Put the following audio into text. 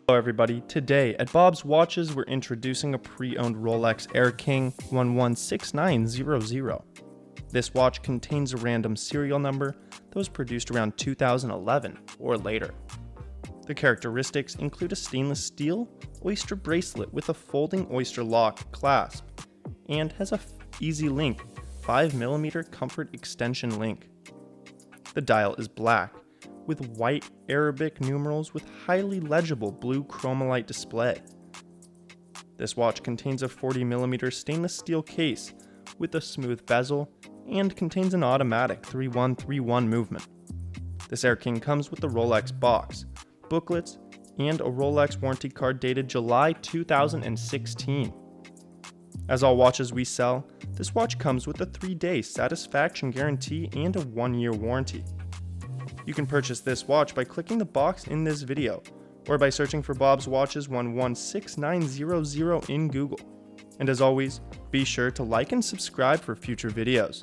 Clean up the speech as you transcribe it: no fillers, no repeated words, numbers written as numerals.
Hello everybody, today at Bob's Watches we're introducing a pre-owned Rolex Air-King 116900. This watch contains a random serial number that was produced around 2011 or later. The characteristics include a stainless steel Oyster bracelet with a folding Oysterlock clasp and has a easy link 5mm comfort extension link. The dial is black with white Arabic numerals with highly legible blue Chromalight display. This watch contains a 40mm stainless steel case with a smooth bezel and contains an automatic 3131 movement. This Air-King comes with the Rolex box, booklets, and a Rolex warranty card dated July 2016. As all watches we sell, this watch comes with a 3-day satisfaction guarantee and a 1-year warranty. You can purchase this watch by clicking the box in this video, or by searching for Bob's Watches 116900 in Google. And as always, be sure to like and subscribe for future videos.